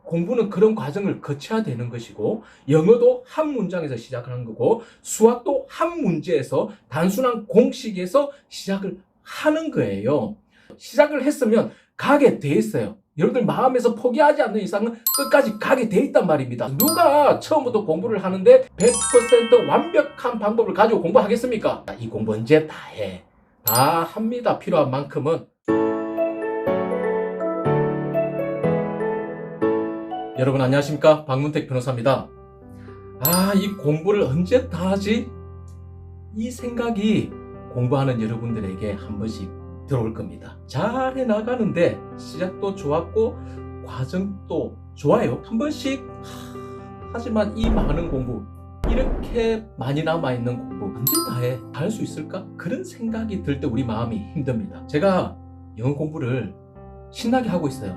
공부는 그런 과정을 거쳐야 되는 것이고, 영어도 한 문장에서 시작하는 거고, 수학도 한 문제에서 단순한 공식에서 시작을 하는 거예요. 시작을 했으면 가게 돼 있어요. 여러분들 마음에서 포기하지 않는 이상은 끝까지 가게 돼 있단 말입니다. 누가 처음부터 공부를 하는데 100% 완벽한 방법을 가지고 공부하겠습니까? 이 공부 언제 다 해. 다 합니다. 필요한 만큼은. 여러분 안녕하십니까? 박문택 변호사입니다. 이 공부를 언제 다 하지? 이 생각이 공부하는 여러분들에게 한 번씩 들어올 겁니다. 잘해 나가는데 시작도 좋았고 과정도 좋아요. 한 번씩 하지만 이 많은 공부, 이렇게 많이 남아있는 공부 언제 다 해? 다 할 수 있을까? 그런 생각이 들 때 우리 마음이 힘듭니다. 제가 영어 공부를 신나게 하고 있어요.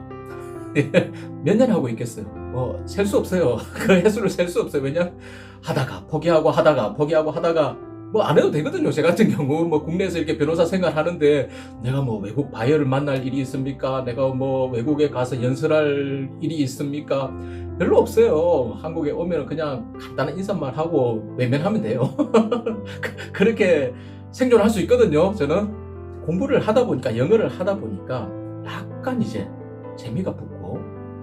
몇 년 하고 있겠어요. 셀 수 없어요. 그 횟수를 셀 수 없어요. 왜냐? 하다가 포기하고 안 해도 되거든요. 제 같은 경우 국내에서 이렇게 변호사 생활하는데 내가 외국 바이어를 만날 일이 있습니까? 내가 외국에 가서 연설할 일이 있습니까? 별로 없어요. 한국에 오면 그냥 간단한 인사만 하고 외면하면 돼요. 그렇게 생존할 수 있거든요. 저는 공부를 하다 보니까, 영어를 하다 보니까 약간 이제 재미가 붙고,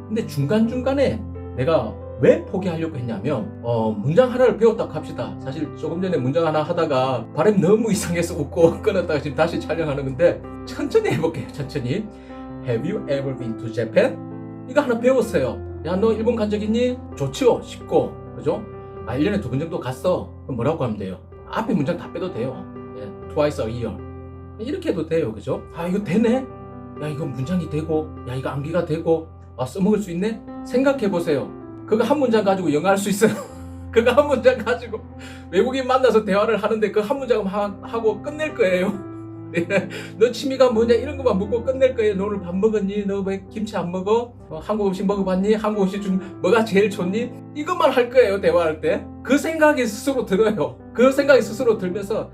근데 중간중간에 내가 왜 포기하려고 했냐면 문장 하나를 배웠다고 합시다. 사실 조금 전에 문장 하나 하다가 발음 너무 이상해서 웃고 끊었다가 지금 다시 촬영하는 건데, 천천히 해볼게요. 천천히. Have you ever been to Japan? 이거 하나 배웠어요. 야, 너 일본 간 적 있니? 좋죠? 쉽고, 그죠? 1년에 2번 정도 갔어. 그럼 뭐라고 하면 돼요? 앞에 문장 다 빼도 돼요. Twice a year. 이렇게 해도 돼요. 그죠? 이거 되네? 야, 이거 문장이 되고, 야, 이거 암기가 되고, 써먹을 수 있네? 생각해보세요. 그거 한 문장 가지고 영어 할 수 있어요. 그거 한 문장 가지고 외국인 만나서 대화를 하는데 그 한 문장 하고 끝낼 거예요. 너 취미가 뭐냐? 이런 것만 묻고 끝낼 거예요. 너 오늘 밥 먹었니? 너 왜 김치 안 먹어? 한국 음식 먹어봤니? 한국 음식 중 뭐가 제일 좋니? 이것만 할 거예요. 대화할 때. 그 생각이 스스로 들어요. 그 생각이 스스로 들면서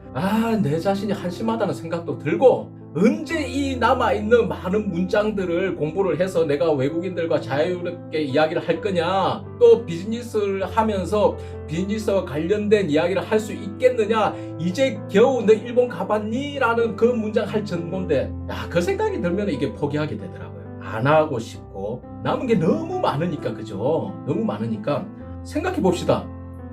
내 자신이 한심하다는 생각도 들고, 언제 이 남아있는 많은 문장들을 공부를 해서 내가 외국인들과 자유롭게 이야기를 할 거냐, 또 비즈니스를 하면서 비즈니스와 관련된 이야기를 할 수 있겠느냐, 이제 겨우 너 일본 가봤니? 라는 그 문장 할 정도인데, 그 생각이 들면 이게 포기하게 되더라고요. 안 하고 싶고 남은 게 너무 많으니까. 그죠? 너무 많으니까 생각해 봅시다.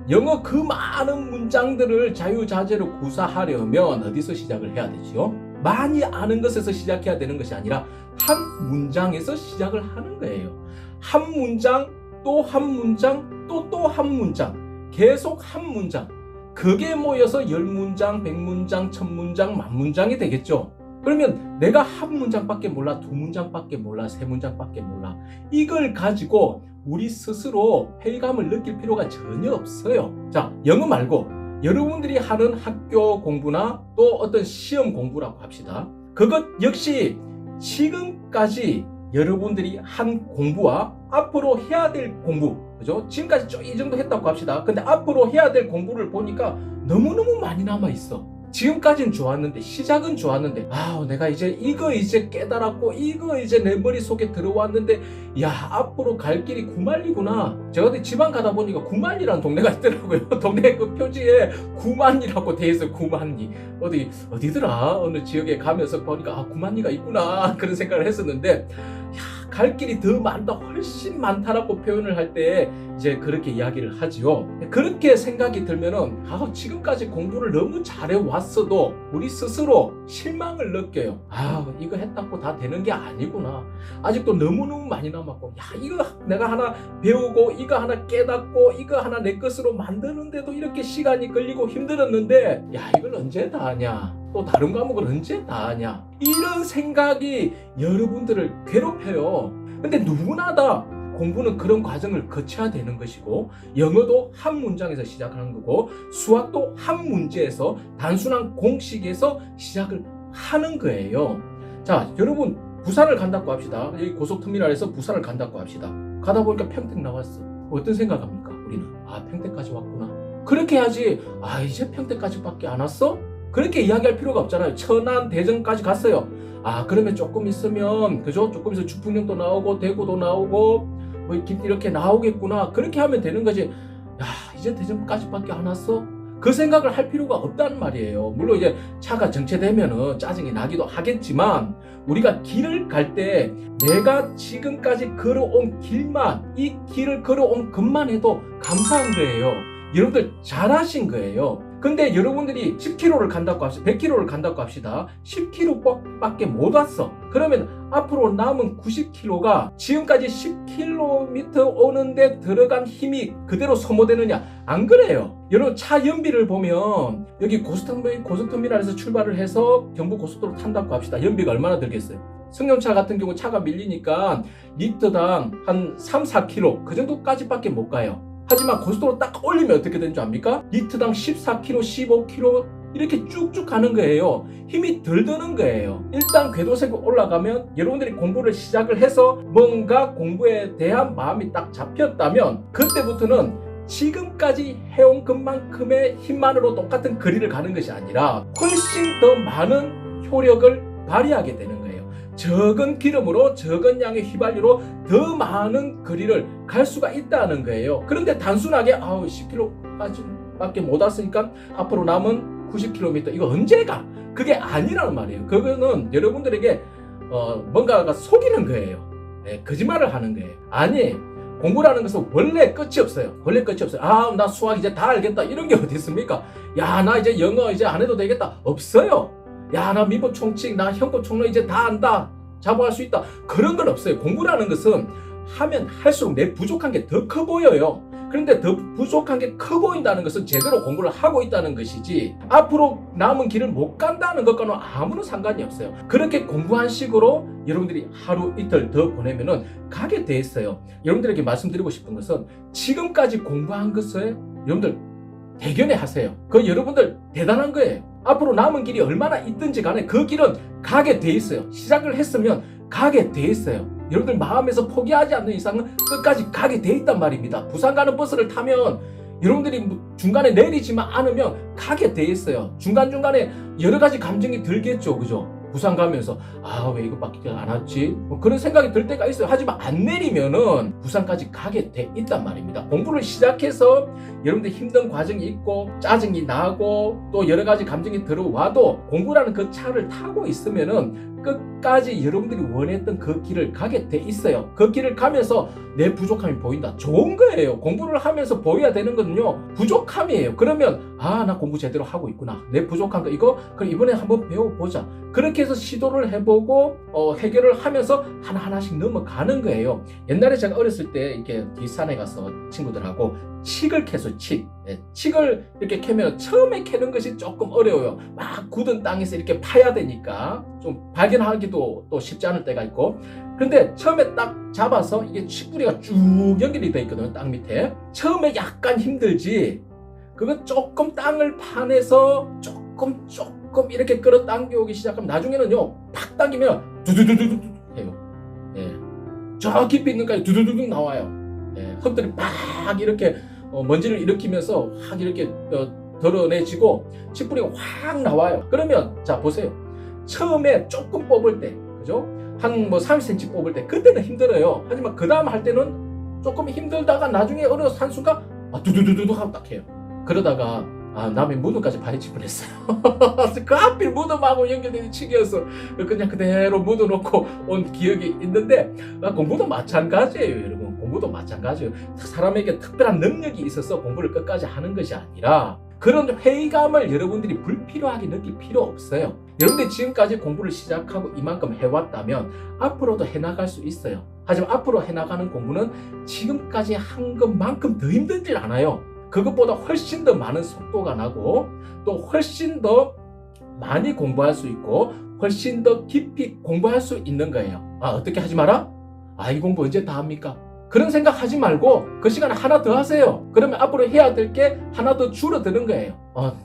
영어 그 많은 문장들을 자유자재로 구사하려면 어디서 시작을 해야 되지요? 많이 아는 것에서 시작해야 되는 것이 아니라 한 문장에서 시작을 하는 거예요. 한 문장, 또 한 문장, 또 한 문장, 계속 한 문장. 그게 모여서 10문장, 100문장, 1000문장, 10,000문장이 되겠죠. 그러면 내가 한 문장밖에 몰라, 2문장밖에 몰라, 3문장밖에 몰라. 이걸 가지고 우리 스스로 회의감을 느낄 필요가 전혀 없어요. 자, 영어 말고 여러분들이 하는 학교 공부나 또 어떤 시험 공부라고 합시다. 그것 역시 지금까지 여러분들이 한 공부와 앞으로 해야 될 공부, 그죠? 지금까지 이 정도 했다고 합시다. 근데 앞으로 해야 될 공부를 보니까 너무너무 많이 남아있어. 지금까지는 좋았는데, 시작은 좋았는데, 내가 이거 깨달았고, 이거 내 머릿속에 들어왔는데, 앞으로 갈 길이 구만리구나. 제가 어디 지방 가다 보니까 구만리라는 동네가 있더라고요. 동네 그 표지에 구만리라고 돼 있어요. 구만리. 어디더라? 어느 지역에 가면서 보니까, 구만리가 있구나. 그런 생각을 했었는데, 갈 길이 더 많다, 훨씬 많다라고 표현을 할 때 이제 그렇게 이야기를 하지요. 그렇게 생각이 들면은 지금까지 공부를 너무 잘해 왔어도 우리 스스로 실망을 느껴요. 이거 했다고 다 되는 게 아니구나. 아직도 너무너무 많이 남았고, 이거 내가 하나 배우고, 이거 하나 깨닫고, 이거 하나 내 것으로 만드는데도 이렇게 시간이 걸리고 힘들었는데, 이걸 언제 다 하냐? 또 다른 과목을 언제 다 하냐? 이런 생각이 여러분들을 괴롭혀요. 근데 누구나 다 공부는 그런 과정을 거쳐야 되는 것이고, 영어도 한 문장에서 시작하는 거고, 수학도 한 문제에서 단순한 공식에서 시작을 하는 거예요. 자, 여러분 부산을 간다고 합시다. 여기 고속터미널에서 부산을 간다고 합시다. 가다 보니까 평택 나왔어. 어떤 생각합니까? 우리는 평택까지 왔구나. 그렇게 해야지. 이제 평택까지밖에 안 왔어? 그렇게 이야기할 필요가 없잖아요. 천안, 대전까지 갔어요. 그러면 조금 있으면, 그죠? 조금 있으면 주풍령도 나오고, 대구도 나오고, 뭐 이렇게 나오겠구나. 그렇게 하면 되는 거지. 야, 이제 대전까지밖에 안 왔어? 그 생각을 할 필요가 없다는 말이에요. 물론 이제 차가 정체되면은 짜증이 나기도 하겠지만, 우리가 길을 갈 때 내가 지금까지 걸어온 길만, 이 길을 걸어온 것만 해도 감사한 거예요. 여러분들 잘하신 거예요. 근데 여러분들이 10km를 간다고 합시다. 100km를 간다고 합시다. 10km밖에 못 왔어. 그러면 앞으로 남은 90km가 지금까지 10km 오는데 들어간 힘이 그대로 소모되느냐? 안 그래요. 여러분 차 연비를 보면 여기 고속터미널에서 출발을 해서 경부고속도로 탄다고 합시다. 연비가 얼마나 들겠어요? 승용차 같은 경우 차가 밀리니까 리터당 한 3, 4km 그 정도까지밖에 못 가요. 하지만 고속도로 딱 올리면 어떻게 되는 줄 압니까? 리터당 14km, 15km 이렇게 쭉쭉 가는 거예요. 힘이 덜 드는 거예요. 일단 궤도세가 올라가면 여러분들이 공부를 시작을 해서 뭔가 공부에 대한 마음이 딱 잡혔다면 그때부터는 지금까지 해온 것만큼의 힘만으로 똑같은 거리를 가는 것이 아니라 훨씬 더 많은 효력을 발휘하게 되는 거예요. 적은 기름으로 적은 양의 휘발유로 더 많은 거리를 갈 수가 있다는 거예요. 그런데 단순하게 10km까지밖에 못 왔으니까 앞으로 남은 90km 이거 언제 가? 그게 아니라는 말이에요. 그거는 여러분들에게 뭔가가 속이는 거예요. 네, 거짓말을 하는 거예요. 아니, 공부라는 것은 원래 끝이 없어요. 원래 끝이 없어요. 나 수학 이제 다 알겠다 이런 게 어디 있습니까? 야, 나 이제 영어 이제 안 해도 되겠다. 없어요. 야, 나 미분 총칙, 나 현법 총론 이제 다 안다. 자부할 수 있다. 그런 건 없어요. 공부라는 것은 하면 할수록 내 부족한 게 더 커 보여요. 그런데 더 부족한 게 커 보인다는 것은 제대로 공부를 하고 있다는 것이지 앞으로 남은 길을 못 간다는 것과는 아무런 상관이 없어요. 그렇게 공부한 식으로 여러분들이 하루 이틀 더 보내면은 가게 돼 있어요. 여러분들에게 말씀드리고 싶은 것은 지금까지 공부한 것을 여러분들 대견해 하세요. 그 여러분들 대단한 거예요. 앞으로 남은 길이 얼마나 있든지 간에 그 길은 가게 돼 있어요. 시작을 했으면 가게 돼 있어요. 여러분들 마음에서 포기하지 않는 이상은 끝까지 가게 돼 있단 말입니다. 부산 가는 버스를 타면 여러분들이 중간에 내리지만 않으면 가게 돼 있어요. 중간중간에 여러 가지 감정이 들겠죠. 그죠? 부산 가면서 왜 이거밖에 안 왔지? 그런 생각이 들 때가 있어요. 하지만 안 내리면은 부산까지 가게 돼 있단 말입니다. 공부를 시작해서 여러분들 힘든 과정이 있고 짜증이 나고 또 여러 가지 감정이 들어와도 공부라는 그 차를 타고 있으면은 끝까지 여러분들이 원했던 그 길을 가게 돼 있어요. 그 길을 가면서 내 부족함이 보인다. 좋은 거예요. 공부를 하면서 보여야 되는 거는요, 부족함이에요. 그러면 나 공부 제대로 하고 있구나. 내 부족한 거 이거 그럼 이번에 한번 배워보자. 그렇게 해서 시도를 해보고 해결을 하면서 하나하나씩 넘어가는 거예요. 옛날에 제가 어렸을 때 이렇게 뒷산에 가서 친구들하고 칡을 캐서 칡을 이렇게 캐면 처음에 캐는 것이 조금 어려워요. 막 굳은 땅에서 이렇게 파야 되니까 좀 발견하기도 또 쉽지 않을 때가 있고, 그런데 처음에 딱 잡아서 이게 칡뿌리가 쭉 연결이 돼 있거든요. 땅 밑에 처음에 약간 힘들지, 그건 조금 땅을 파내서 조금 이렇게 끌어당겨오기 시작하면 나중에는요 팍 당기면 두두두두두 해요. 저 깊이 있는 까지 두두두둑 나와요. 흙들이 막 이렇게 먼지를 일으키면서 확 이렇게 드러내지고 칡뿌리가 확 나와요. 그러면 자 보세요. 처음에 조금 뽑을 때, 그죠? 한 30cm 뽑을 때 그때는 힘들어요. 하지만 그 다음 할 때는 조금 힘들다가 나중에 어려서 한 순간 두두두두둑 하고 딱 해요. 그러다가 남의 무덤까지 파헤칠 뻔했어요. 그 하필 무덤하고 연결된 칡이어서 그냥 그대로 묻어놓고 온 기억이 있는데, 공부도 마찬가지예요. 여러분, 공부도 마찬가지예요. 사람에게 특별한 능력이 있어서 공부를 끝까지 하는 것이 아니라 그런 회의감을 여러분들이 불필요하게 느낄 필요 없어요. 여러분들이 지금까지 공부를 시작하고 이만큼 해왔다면 앞으로도 해나갈 수 있어요. 하지만 앞으로 해나가는 공부는 지금까지 한 것만큼 더 힘들지 않아요. 그것보다 훨씬 더 많은 속도가 나고 또 훨씬 더 많이 공부할 수 있고 훨씬 더 깊이 공부할 수 있는 거예요. 어떻게 하지 마라? 이 공부 언제 다 합니까? 그런 생각 하지 말고 그 시간에 하나 더 하세요. 그러면 앞으로 해야 될 게 하나 더 줄어드는 거예요.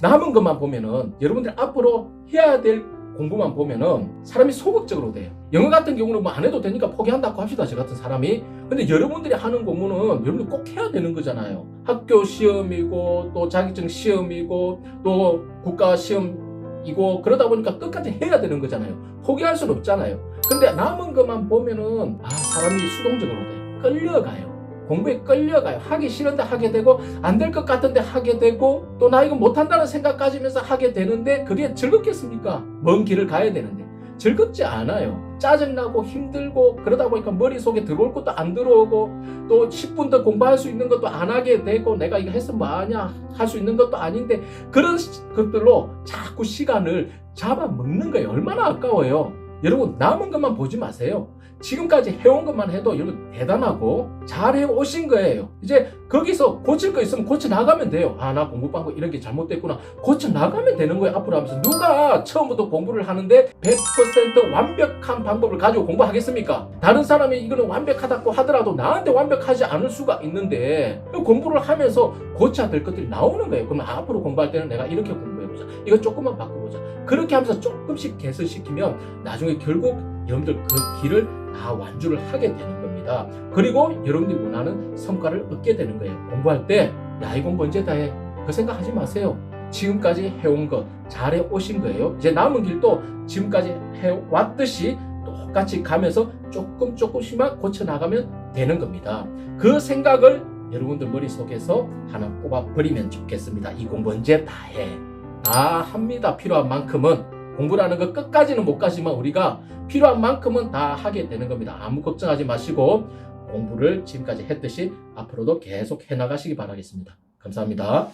남은 것만 보면은, 여러분들 앞으로 해야 될 공부만 보면은 사람이 소극적으로 돼요. 영어 같은 경우는 안 해도 되니까 포기한다고 합시다. 저 같은 사람이. 근데 여러분들이 하는 공부는 여러분들 꼭 해야 되는 거잖아요. 학교 시험이고 또 자격증 시험이고 또 국가 시험이고 그러다 보니까 끝까지 해야 되는 거잖아요. 포기할 수는 없잖아요. 근데 남은 것만 보면은 사람이 수동적으로 돼요. 끌려가요. 공부에 끌려가요. 하기 싫은데 하게 되고 안 될 것 같은데 하게 되고 또 나 이거 못한다는 생각 가지면서 하게 되는데 그게 즐겁겠습니까? 먼 길을 가야 되는데 즐겁지 않아요. 짜증나고 힘들고 그러다 보니까 머릿속에 들어올 것도 안 들어오고 또 10분 더 공부할 수 있는 것도 안 하게 되고 내가 이거 했으면 뭐하냐 할 수 있는 것도 아닌데 그런 것들로 자꾸 시간을 잡아먹는 거예요. 얼마나 아까워요. 여러분 남은 것만 보지 마세요. 지금까지 해온 것만 해도 여러분 대단하고 잘해 오신 거예요. 이제 거기서 고칠 거 있으면 고쳐 나가면 돼요. 아, 나 공부 방법 이런 게 잘못됐구나. 고쳐 나가면 되는 거예요. 앞으로 하면서 누가 처음부터 공부를 하는데 100% 완벽한 방법을 가지고 공부하겠습니까? 다른 사람이 이거는 완벽하다고 하더라도 나한테 완벽하지 않을 수가 있는데 공부를 하면서 고쳐야 될 것들이 나오는 거예요. 그러면 앞으로 공부할 때는 내가 이렇게 공부해보자. 이거 조금만 바꿔보자. 그렇게 하면서 조금씩 개선시키면 나중에 결국 여러분들 그 길을 다 완주를 하게 되는 겁니다. 그리고 여러분들이 원하는 성과를 얻게 되는 거예요. 공부할 때 야, 이 공부 언제 다 해? 그 생각하지 마세요. 지금까지 해온 것 잘해 오신 거예요. 이제 남은 길도 지금까지 해왔듯이 똑같이 가면서 조금씩만 고쳐 나가면 되는 겁니다. 그 생각을 여러분들 머릿속에서 하나 뽑아버리면 좋겠습니다. 이 공부 언제 다 해? 다 합니다. 필요한 만큼은. 공부라는 거 끝까지는 못 가지만 우리가 필요한 만큼은 다 하게 되는 겁니다. 아무 걱정하지 마시고 공부를 지금까지 했듯이 앞으로도 계속 해나가시기 바라겠습니다. 감사합니다.